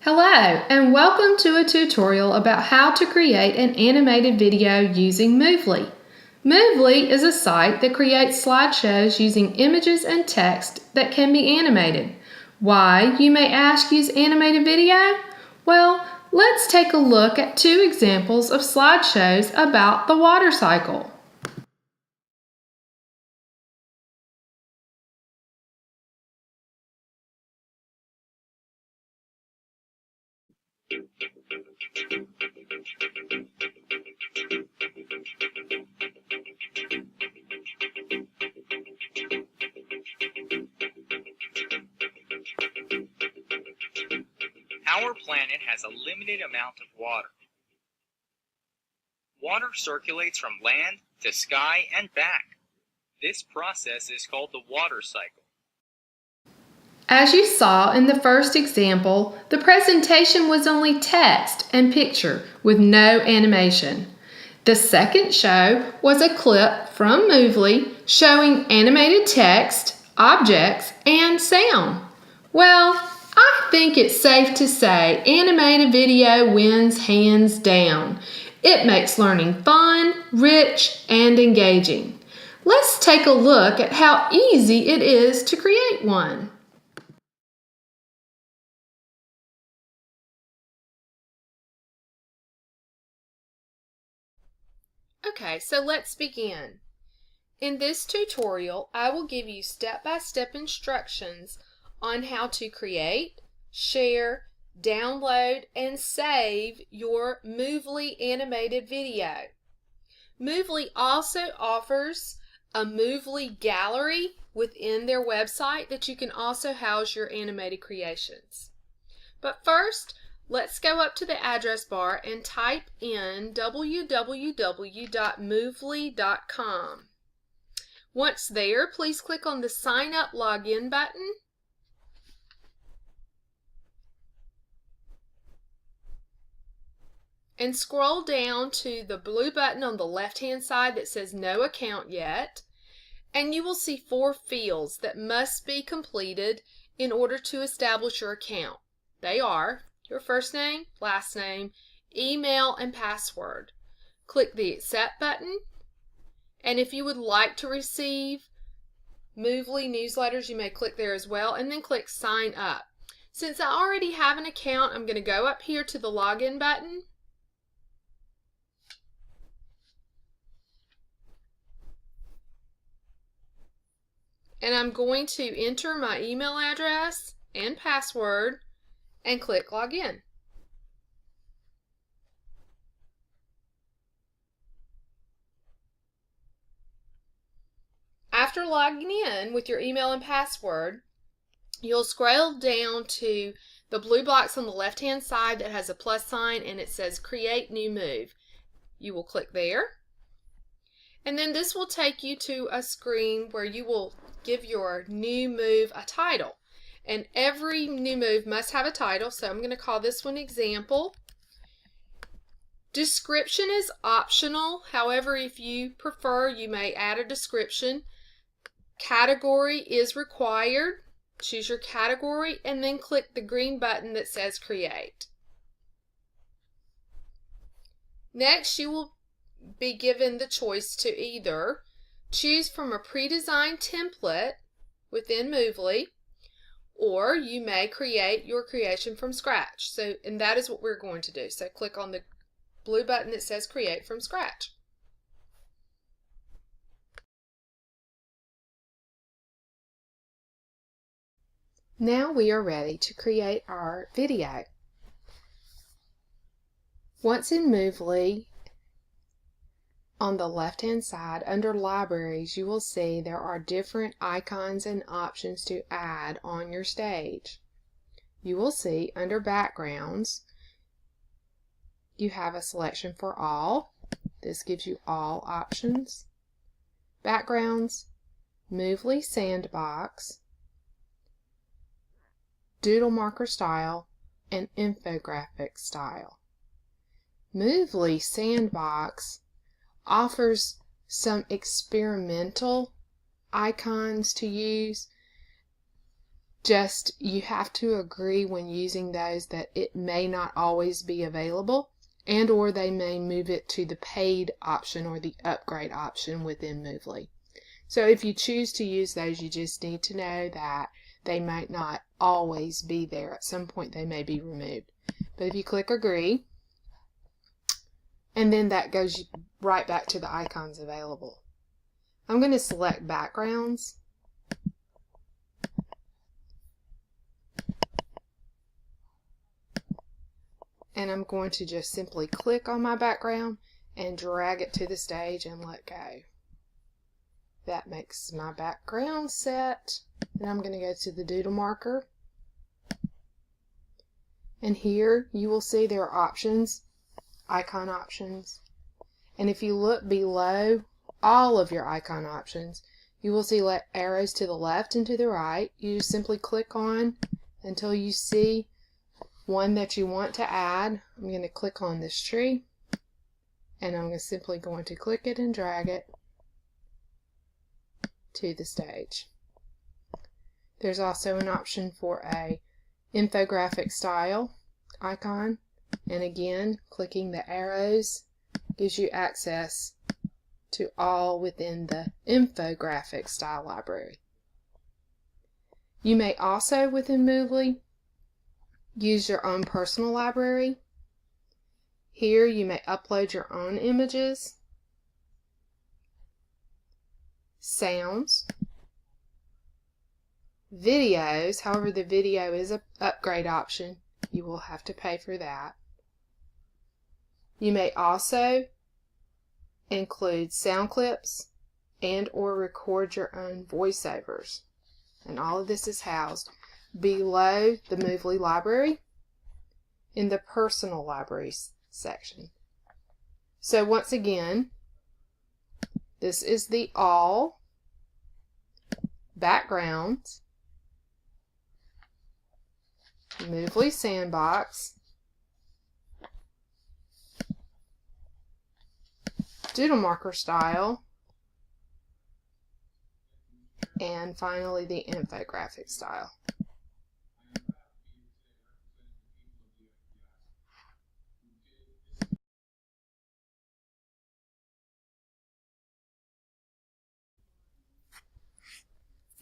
Hello, and welcome to a tutorial about how to create an animated video using Movely. Movely is a site that creates slideshows using images and text that can be animated. Why, you may ask, use animated video? Well, let's take a look at two examples of slideshows about the water cycle. Our planet has a limited amount of water. Water circulates from land to sky and back. This process is called the water cycle. As you saw in the first example, the presentation was only text and picture with no animation. The second show was a clip from Movely showing animated text, objects, and sound. Well, I think it's safe to say animated video wins hands down. It makes learning fun, rich, and engaging. Let's take a look at how easy it is to create one. Okay, so let's begin. In this tutorial, I will give you step-by-step instructions on how to create, share, download, and save your Movely animated video. Movely also offers a Movely gallery within their website that you can also house your animated creations. But first, let's go up to the address bar and type in www.movely.com. Once there, please click on the Sign Up Login button. And scroll down to the blue button on the left-hand side that says No Account Yet. And you will see 4 fields that must be completed in order to establish your account. They are your first name, last name, email, and password. Click the Accept button. And if you would like to receive Movely newsletters, you may click there as well, and then click Sign Up. Since I already have an account, I'm going to go up here to the Login button. And I'm going to enter my email address and password and click Login. After logging in with your email and password, you'll scroll down to the blue box on the left-hand side that has a plus sign and it says Create New Move. You will click there. And then this will take you to a screen where you will give your new move a title. And every new move must have a title, so I'm going to call this one Example. Description is optional. However, if you prefer, you may add a description. Category is required. Choose your category and then click the green button that says Create. Next, you will be given the choice to either choose from a pre-designed template within Movely, or you may create your creation from scratch. And that is what we're going to do. So click on the blue button that says Create from Scratch. Now we are ready to create our video. Once in Movely, on the left-hand side under Libraries, you will see there are different icons and options to add on your stage. You will see under Backgrounds, you have a selection for all. This gives you all options. Backgrounds, Movely Sandbox, Doodle Marker Style, and Infographic Style. Movely Sandbox offers some experimental icons to use. Just you have to agree when using those that it may not always be available, and or they may move it to the paid option or the upgrade option within Movely. So if you choose to use those, you just need to know that they might not always be there. At some point they may be removed. But if you click agree, and then that goes right back to the icons available. I'm going to select backgrounds. And I'm going to just simply click on my background and drag it to the stage and let go. That makes my background set. And I'm going to go to the doodle marker. And here you will see there are options, icon options. And if you look below all of your icon options, you will see arrows to the left and to the right. You just simply click on until you see one that you want to add. I'm going to click on this tree, and I'm simply going to click it and drag it to the stage. There's also an option for a infographic style icon, and again, clicking the arrows gives you access to all within the infographic style library. You may also, within Movely, use your own personal library. Here you may upload your own images, sounds, videos. However, the video is an upgrade option. You will have to pay for that. You may also include sound clips and or record your own voiceovers. And all of this is housed below the Movely library in the personal libraries section. So once again, this is the all, backgrounds, Movely sandbox, doodle marker style, and finally the infographic style.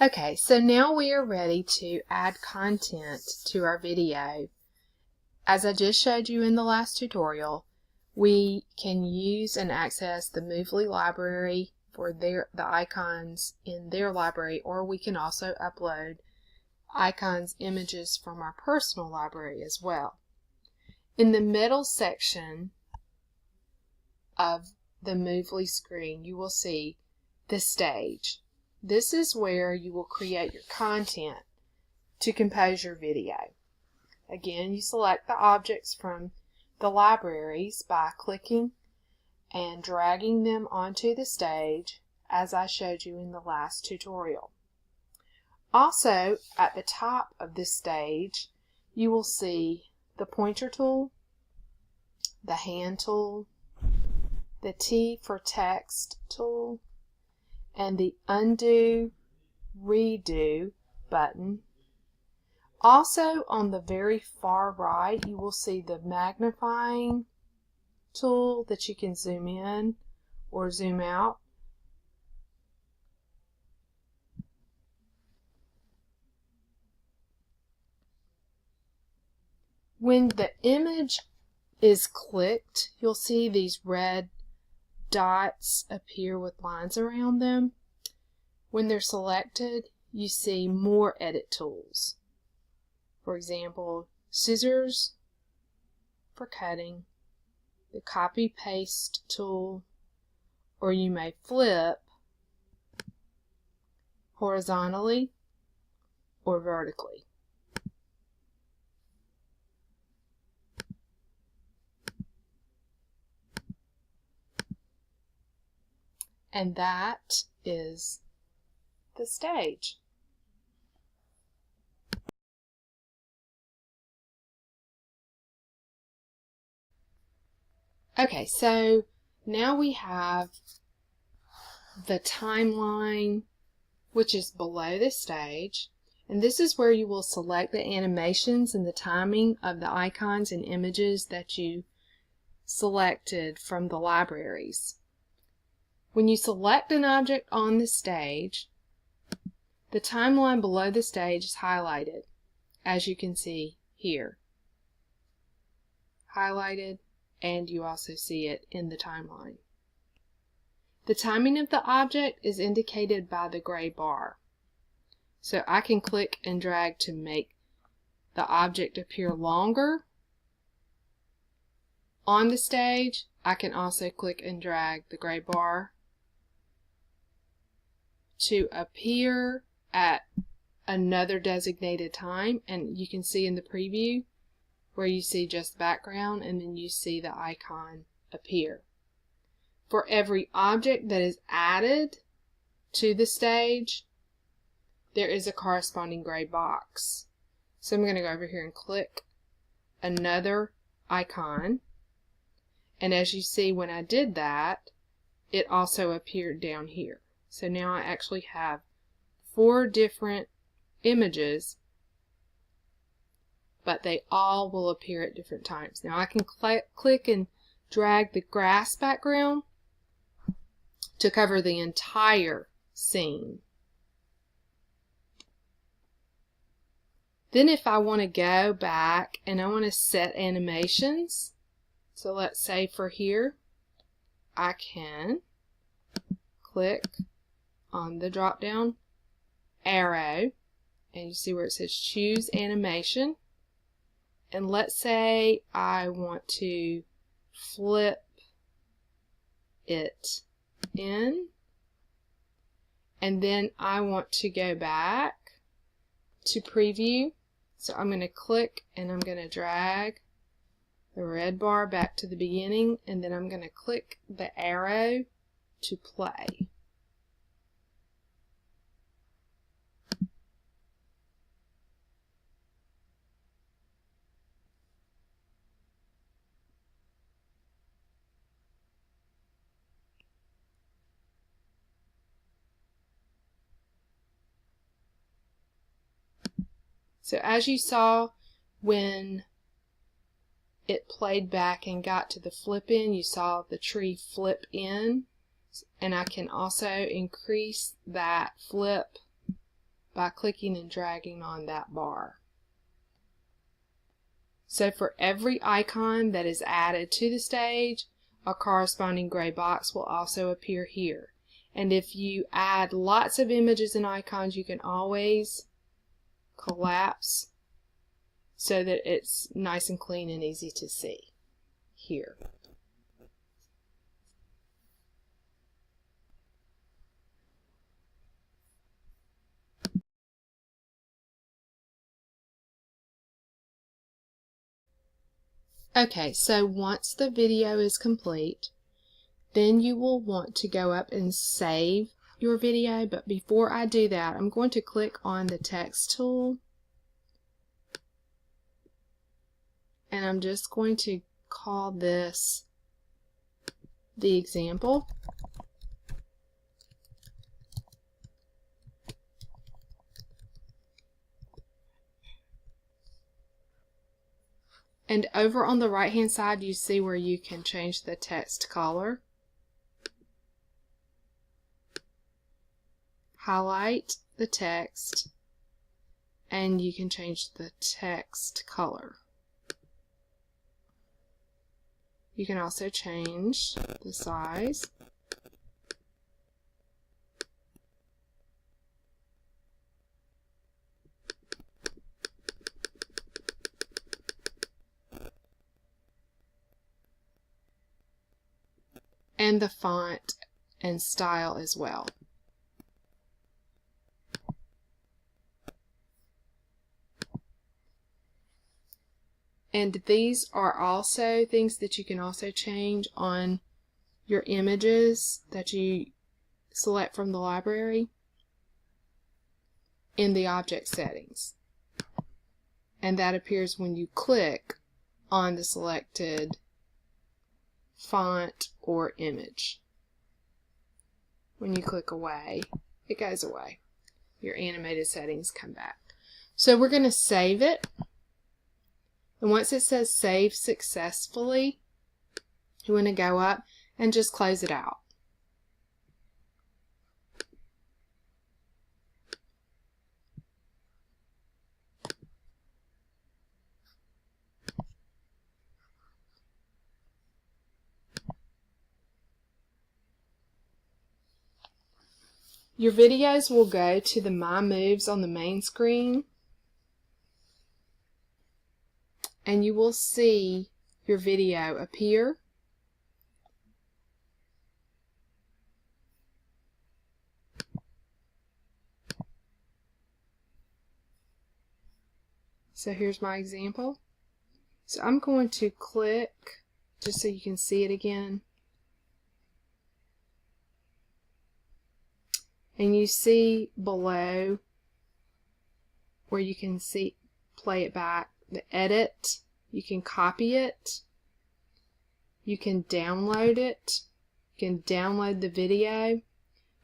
Okay, so now we are ready to add content to our video. As I just showed you in the last tutorial, we can use and access the Movely library for the icons in their library, or we can also upload icons, images from our personal library as well. In the middle section of the Movely screen, you will see the stage. This is where you will create your content to compose your video. Again, you select the objects from the libraries by clicking and dragging them onto the stage, as I showed you in the last tutorial. Also, at the top of this stage, you will see the pointer tool, the hand tool, the T for text tool, and the undo, redo button. Also, on the very far right, you will see the magnifying tool that you can zoom in or zoom out. When the image is clicked, you'll see these red dots appear with lines around them. When they're selected, you see more edit tools. For example, scissors for cutting, the copy paste tool, or you may flip horizontally or vertically. And that is the stage. Okay, so now we have the timeline, which is below the stage, And this is where you will select the animations and the timing of the icons and images that you selected from the libraries. When you select an object on the stage, the timeline below the stage is highlighted, as you can see here. Highlighted, and you also see it in the timeline. The timing of the object is indicated by the gray bar. So I can click and drag to make the object appear longer on the stage. I can also click and drag the gray bar to appear at another designated time, and you can see in the preview where you see just the background and then you see the icon appear. For every object that is added to the stage, there is a corresponding gray box. So I'm going to go over here and click another icon, and as you see, when I did that, it also appeared down here. So now I actually have 4 different images, but they all will appear at different times. Now I can click and drag the grass background to cover the entire scene. Then if I want to go back and I want to set animations, so let's say for here, I can click on the drop down arrow and you see where it says choose animation, and let's say I want to flip it in, and then I want to go back to preview. So I'm going to click and I'm going to drag the red bar back to the beginning, and then I'm going to click the arrow to play. So as you saw, when it played back and got to the flip in, you saw the tree flip in, and I can also increase that flip by clicking and dragging on that bar. So for every icon that is added to the stage, a corresponding gray box will also appear here. And if you add lots of images and icons, you can always collapse so that it's nice and clean and easy to see here. Okay, so once the video is complete, then you will want to go up and save your video, but before I do that, I'm going to click on the text tool, and I'm just going to call this the example. And over on the right hand side, you see where you can change the text color. Highlight the text, and you can change the text color. You can also change the size. And the font and style as well. And these are also things that you can also change on your images that you select from the library in the object settings. And that appears when you click on the selected font or image. When you click away, it goes away. Your animated settings come back. So we're going to save it. And once it says save successfully, you want to go up and just close it out. Your videos will go to the My Moves on the main screen, and you will see your video appear. So here's my example. So I'm going to click just so you can see it again. And you see below where you can see, play it back, the edit. You can copy it. You can download it. You can download the video.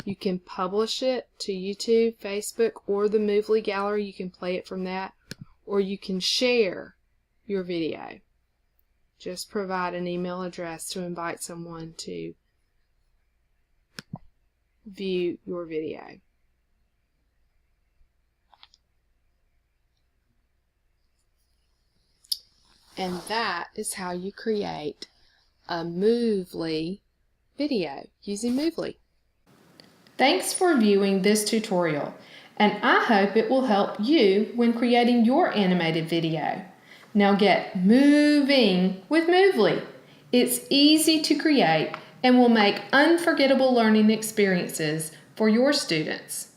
You can publish it to YouTube, Facebook, or the Movely Gallery. You can play it from that. Or you can share your video. Just provide an email address to invite someone to view your video. And that is how you create a Movely video using Movely. Thanks for viewing this tutorial, and I hope it will help you when creating your animated video. Now get moving with Movely. It's easy to create and will make unforgettable learning experiences for your students.